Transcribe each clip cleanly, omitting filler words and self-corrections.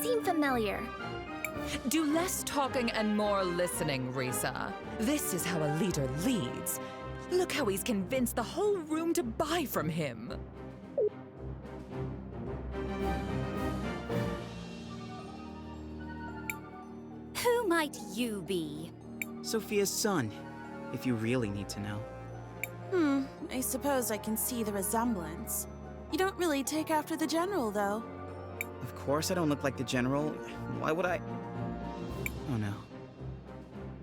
seem familiar. Do less talking and more listening, Risa. This is how a leader leads. Look how he's convinced the whole room to buy from him. Who might you be? Sophia's son, if you really need to know. I suppose I can see the resemblance. You don't really take after the general, though. Of course I don't look like the general. Why would I? Oh no.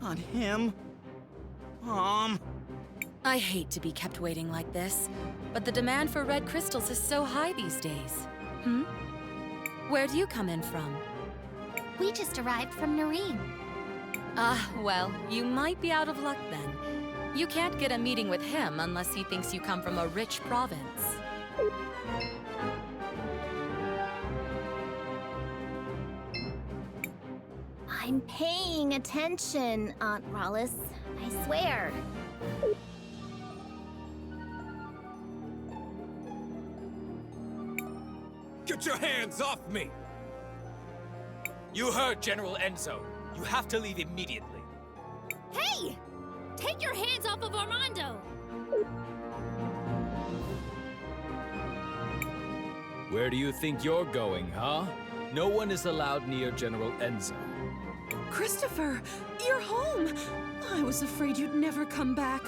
Not him. I hate to be kept waiting like this, but the demand for red crystals is so high these days. Where do you come in from? We just arrived from Nareen. Ah, well, you might be out of luck then. You can't get a meeting with him unless he thinks you come from a rich province. I'm paying attention, Aunt Rollis. I swear. Get your hands off me! You heard General Enzo. You have to leave immediately. Hey! Take your hands off of Armando! Where do you think you're going, huh? No one is allowed near General Enzo. Christopher, you're home! I was afraid you'd never come back.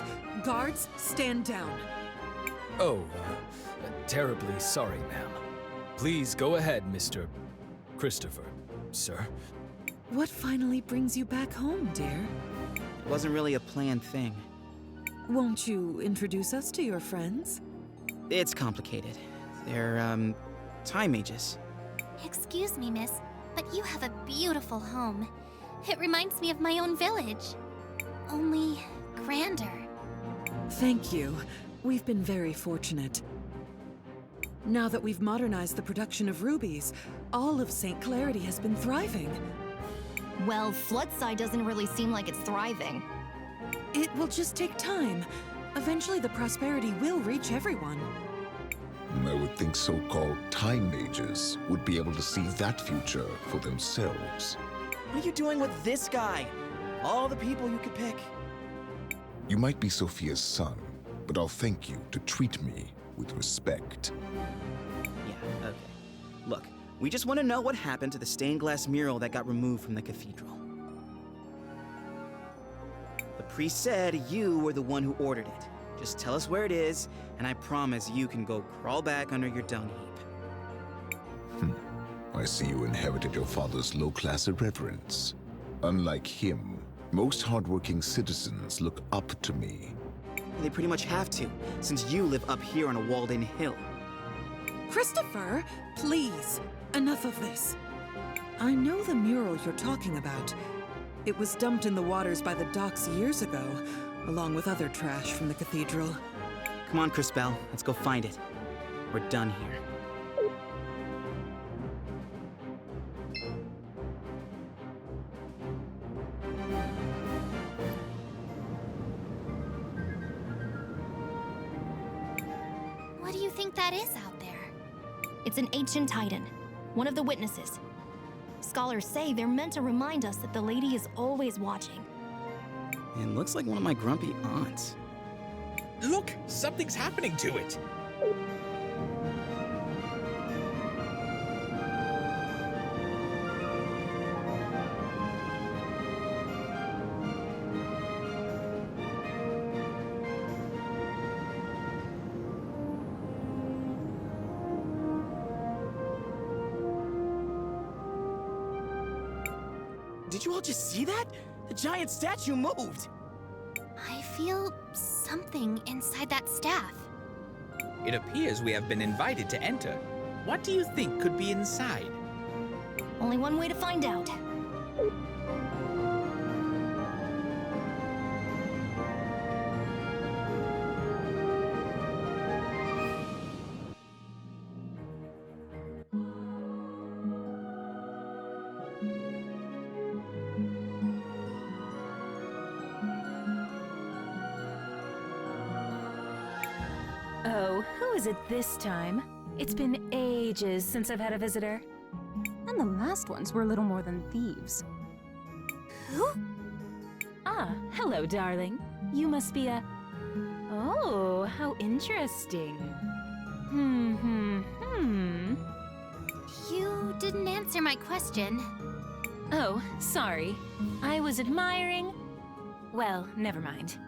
Guards, stand down. Oh, terribly sorry, ma'am. Please go ahead, Mr. Christopher, sir. What finally brings you back home, dear? It wasn't really a planned thing. Won't you introduce us to your friends? It's complicated. They're, time mages. Excuse me, miss, but you have a beautiful home. It reminds me of my own village. Only grander. Thank you. We've been very fortunate. Now that we've modernized the production of rubies, all of St. Clarity has been thriving. Well, Floodside doesn't really seem like it's thriving. It will just take time. Eventually the prosperity will reach everyone. I would think so-called time mages would be able to see that future for themselves. What are you doing with this guy? All the people you could pick. You might be Sophia's son, but I'll thank you to treat me with respect. Yeah, okay. Look, we just want to know what happened to the stained glass mural that got removed from the cathedral. The priest said you were the one who ordered it. Just tell us where it is, and I promise you can go crawl back under your dung heap. I see you inherited your father's low-class irreverence. Unlike him, most hardworking citizens look up to me. They pretty much have to, since you live up here on a walled-in hill. Christopher, please, enough of this. I know the mural you're talking about. It was dumped in the waters by the docks years ago, along with other trash from the cathedral. Come on, Crisbell, let's go find it. We're done here. What do you think that is out there? It's an ancient titan, one of the witnesses. Scholars say they're meant to remind us that the lady is always watching. It looks like one of my grumpy aunts. Look, something's happening to it. Did you all just see that? The giant statue moved! I feel something inside that staff. It appears we have been invited to enter. What do you think could be inside? Only one way to find out. Oh, who is it this time? It's been ages since I've had a visitor. And the last ones were little more than thieves. Who? Ah, hello, darling. You must be a... Oh, how interesting. You didn't answer my question. Oh, sorry. I was admiring... Well, never mind.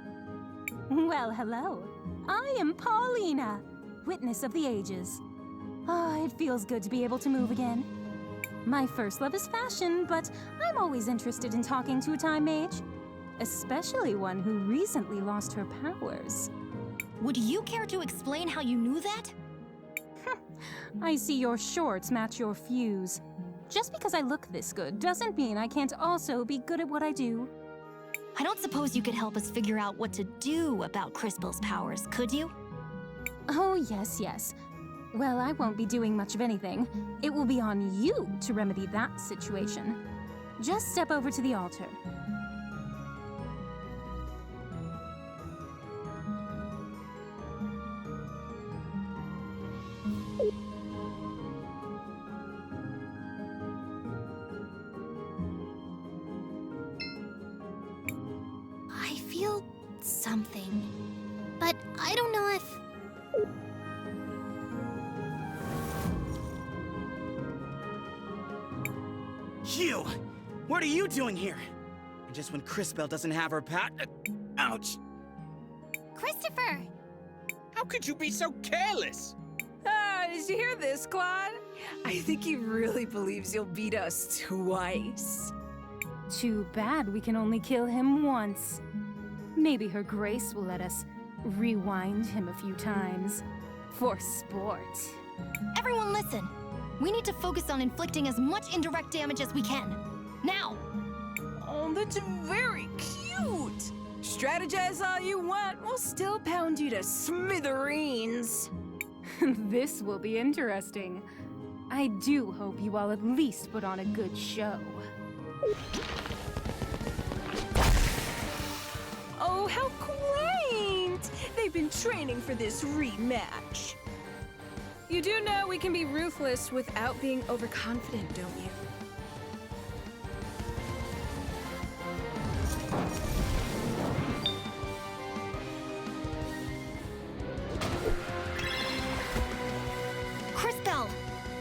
Well, hello. I am Paulina, witness of the ages. Ah, it feels good to be able to move again. My first love is fashion, but I'm always interested in talking to a time mage. Especially one who recently lost her powers. Would you care to explain how you knew that? I see your shorts match your fuse. Just because I look this good doesn't mean I can't also be good at what I do. I don't suppose you could help us figure out what to do about Crisbell's powers, could you? Oh, yes. Well, I won't be doing much of anything. It will be on you to remedy that situation. Just step over to the altar. I feel something, but I don't know if... You! What are you doing here? And just when Crisbell doesn't have her ouch! Christopher! How could you be so careless? Did you hear this, Claude? I think he really believes you'll beat us twice. Too bad we can only kill him once. Maybe Her Grace will let us rewind him a few times. For sport. Everyone listen! We need to focus on inflicting as much indirect damage as we can. Now! Oh, that's very cute! Strategize all you want, we'll still pound you to smithereens. This will be interesting. I do hope you all at least put on a good show. Oh, how quaint! They've been training for this rematch. You do know we can be ruthless without being overconfident, don't you? Crisbell!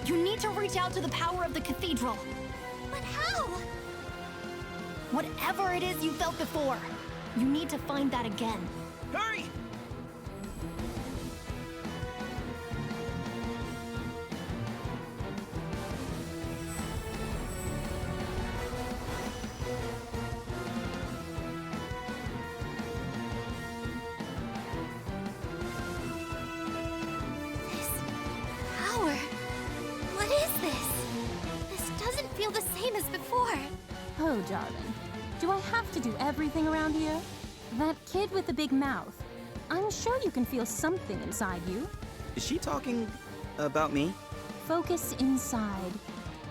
You need to reach out to the power of the cathedral. But how? Whatever it is you felt before, you need to find that again. Hurry! Power? What is this? This doesn't feel the same as before. Oh, darling. Do I have to do everything around here? That kid with the big mouth. I'm sure you can feel something inside you. Is she talking about me? Focus inside.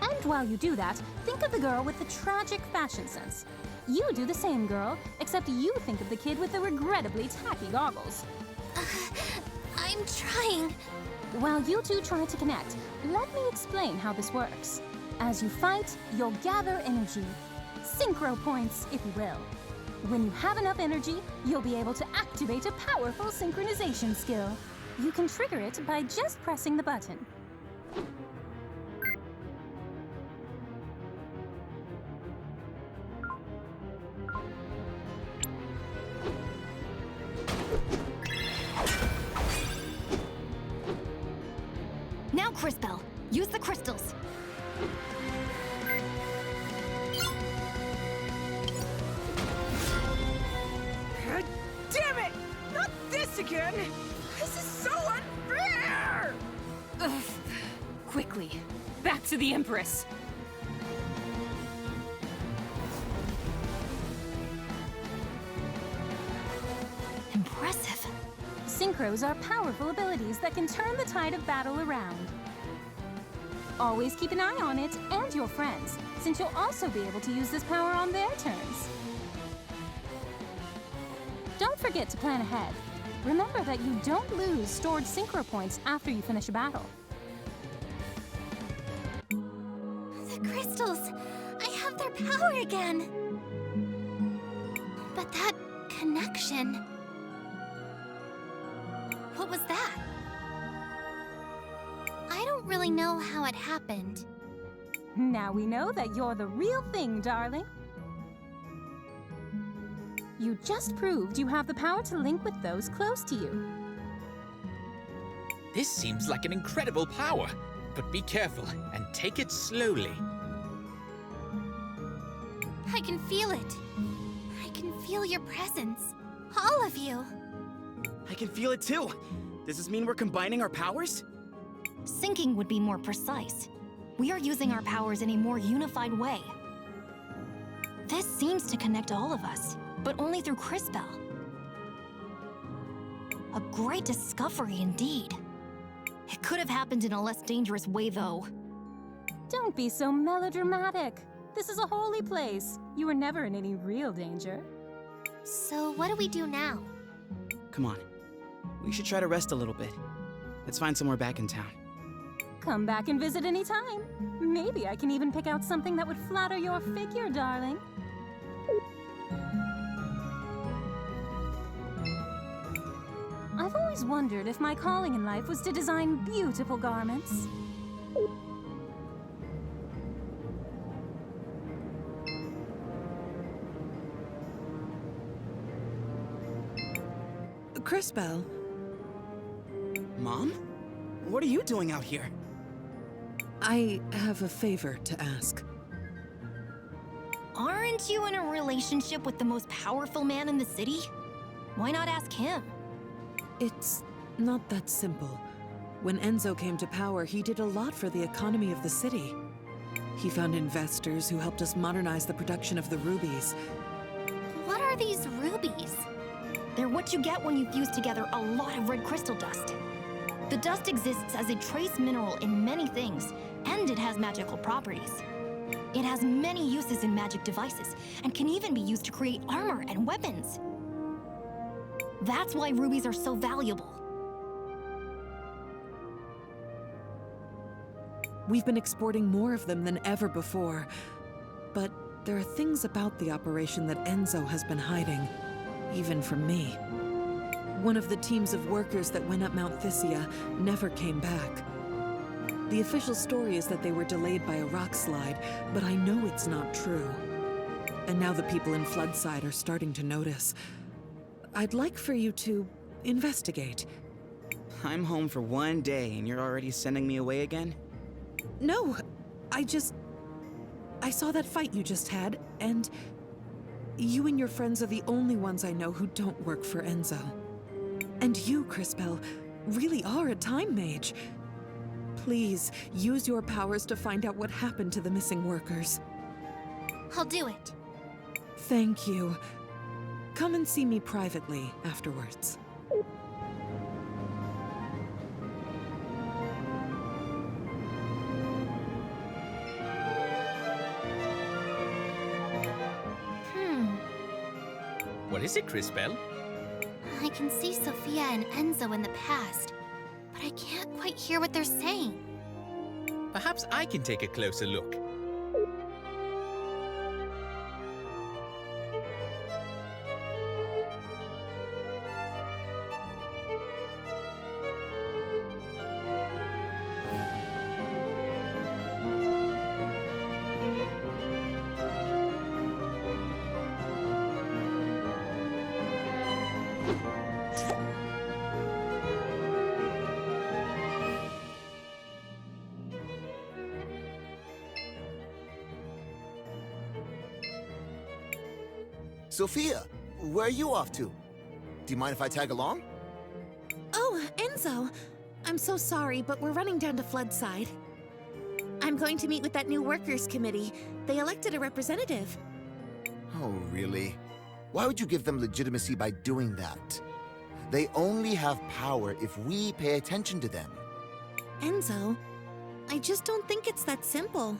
And while you do that, think of the girl with the tragic fashion sense. You do the same, girl, except you think of the kid with the regrettably tacky goggles. I'm trying. While you two try to connect, let me explain how this works. As you fight, you'll gather energy. Synchro points, if you will. When you have enough energy, you'll be able to activate a powerful synchronization skill. You can trigger it by just pressing the button. Now, Crisbell, use the crystals. God damn it! Not this again! This is so unfair! Ugh. Quickly, back to the Empress. Impressive. Synchros are powerful abilities that can turn the tide of battle around. Always keep an eye on it and your friends, since you'll also be able to use this power on their turns. Don't forget to plan ahead. Remember that you don't lose stored synchro points after you finish a battle. The power again! But that connection... What was that? I don't really know how it happened. Now we know that you're the real thing, darling. You just proved you have the power to link with those close to you. This seems like an incredible power, but be careful and take it slowly. I can feel it. I can feel your presence. All of you. I can feel it too. Does this mean we're combining our powers? Syncing would be more precise. We are using our powers in a more unified way. This seems to connect all of us, but only through Crisbell. A great discovery indeed. It could have happened in a less dangerous way, though. Don't be so melodramatic. This is a holy place. You were never in any real danger. So what do we do now? Come on. We should try to rest a little bit. Let's find somewhere back in town. Come back and visit any time. Maybe I can even pick out something that would flatter your figure, darling. I've always wondered if my calling in life was to design beautiful garments. Crisbell, Mom? What are you doing out here? I have a favor to ask. Aren't you in a relationship with the most powerful man in the city? Why not ask him? It's not that simple. When Enzo came to power, he did a lot for the economy of the city. He found investors who helped us modernize the production of the rubies. What are these rubies? They're what you get when you fuse together a lot of red crystal dust. The dust exists as a trace mineral in many things, and it has magical properties. It has many uses in magic devices, and can even be used to create armor and weapons. That's why rubies are so valuable. We've been exporting more of them than ever before. But there are things about the operation that Enzo has been hiding, even from me. One of the teams of workers that went up Mount Thysia never came back. The official story is that they were delayed by a rock slide, but I know it's not true. And now the people in Floodside are starting to notice. I'd like for you to investigate. I'm home for one day and you're already sending me away again? No, I saw that fight you just had, and you and your friends are the only ones I know who don't work for Enzo. And you, Crisbell, really are a time mage. Please, use your powers to find out what happened to the missing workers. I'll do it. Thank you. Come and see me privately afterwards. What is it, Crisbell? I can see Sophia and Enzo in the past, but I can't quite hear what they're saying. Perhaps I can take a closer look. Sophia, where are you off to? Do you mind if I tag along? Oh, Enzo. I'm so sorry, but we're running down to Floodside. I'm going to meet with that new workers' committee. They elected a representative. Oh, really? Why would you give them legitimacy by doing that? They only have power if we pay attention to them. Enzo, I just don't think it's that simple.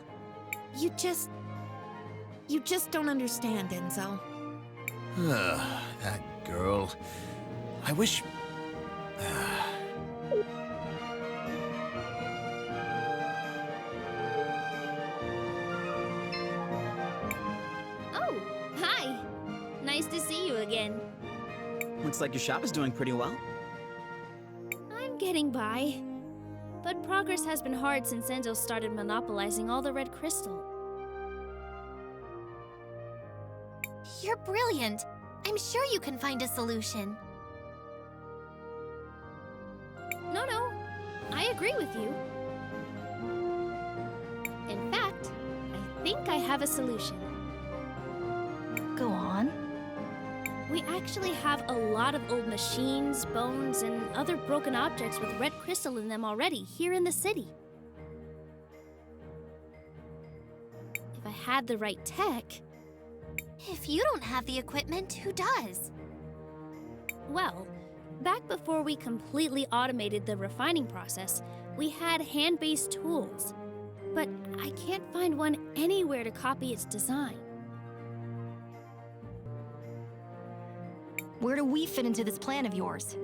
You just don't understand, Enzo. That girl. I wish... nice to see you again. Looks like your shop is doing pretty well. I'm getting by. But progress has been hard since Enzo started monopolizing all the red crystal. You're brilliant. I'm sure you can find a solution. No, I agree with you. In fact, I think I have a solution. Go on. We actually have a lot of old machines, bones, and other broken objects with red crystal in them already here in the city. If I had the right tech... If you don't have the equipment, who does? Well, back before we completely automated the refining process, we had hand-based tools. But I can't find one anywhere to copy its design. Where do we fit into this plan of yours?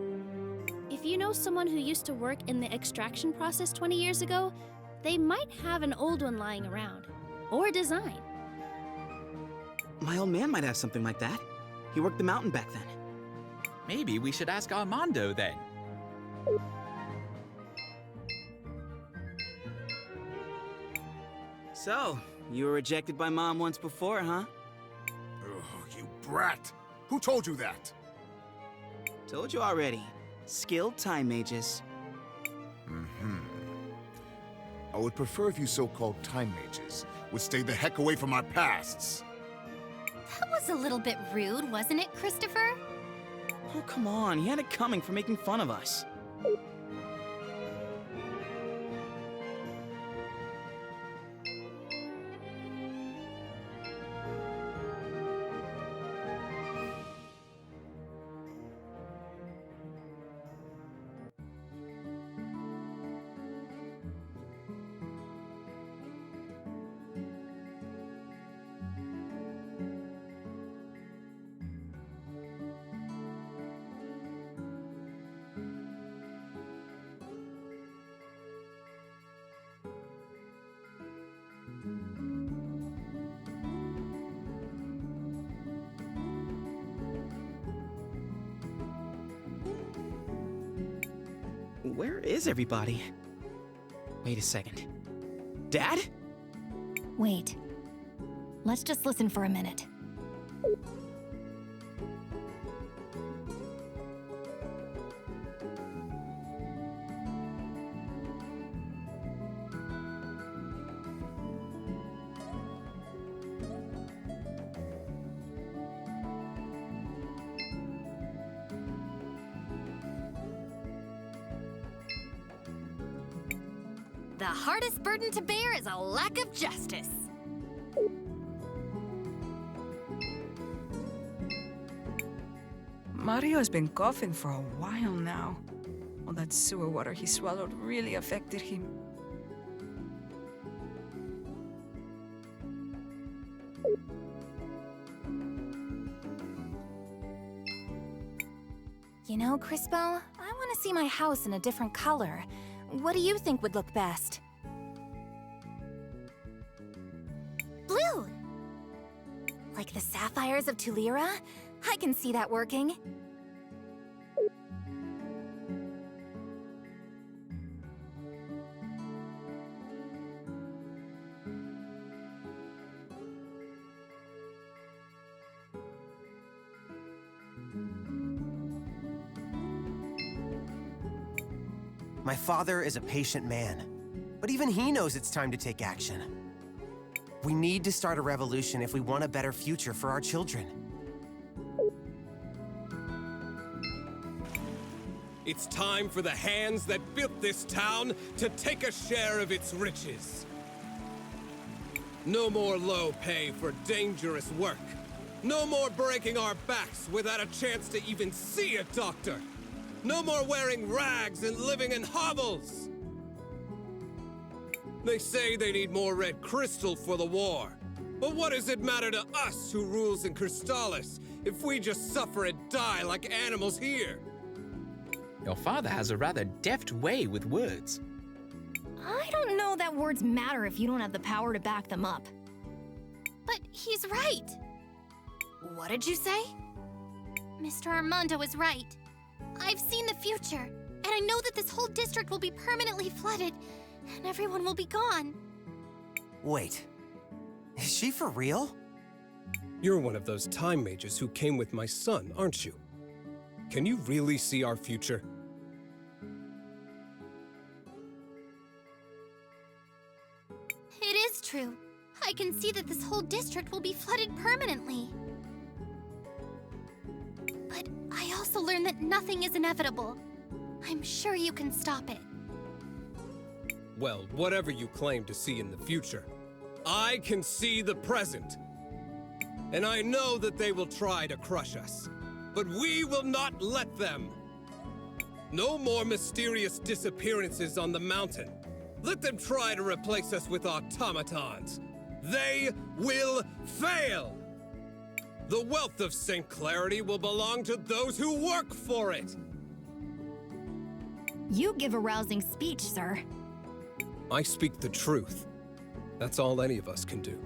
If you know someone who used to work in the extraction process 20 years ago, they might have an old one lying around. Or a design. My old man might have something like that. He worked the mountain back then. Maybe we should ask Armando then. So, you were rejected by Mom once before, huh? Oh, you brat! Who told you that? Told you already. Skilled time mages. I would prefer if you so-called time mages would stay the heck away from our pasts. That was a little bit rude, wasn't it, Christopher? Oh, come on. He had it coming for making fun of us. Where is everybody? Wait a second. Dad? Wait. Let's just listen for a minute. The hardest burden to bear is a lack of justice. Mario's been coughing for a while now. All that sewer water he swallowed really affected him. You know, Crisbell, I want to see my house in a different color. What do you think would look best? Blue! Like the sapphires of Tulira? I can see that working. My father is a patient man, but even he knows it's time to take action. We need to start a revolution if we want a better future for our children. It's time for the hands that built this town to take a share of its riches. No more low pay for dangerous work. No more breaking our backs without a chance to even see a doctor. No more wearing rags and living in hovels! They say they need more red crystal for the war. But what does it matter to us who rules in Crystallis if we just suffer and die like animals here? Your father has a rather deft way with words. I don't know that words matter if you don't have the power to back them up. But he's right. What did you say? Mr. Armando is right. I've seen the future, and I know that this whole district will be permanently flooded, and everyone will be gone. Wait. Is she for real? You're one of those time mages who came with my son, aren't you? Can you really see our future? It is true. I can see that this whole district will be flooded permanently. But I also learned that nothing is inevitable. I'm sure you can stop it. Well, whatever you claim to see in the future, I can see the present. And I know that they will try to crush us, but we will not let them. No more mysterious disappearances on the mountain. Let them try to replace us with automatons. They will fail! The wealth of St. Clarity will belong to those who work for it! You give a rousing speech, sir. I speak the truth. That's all any of us can do.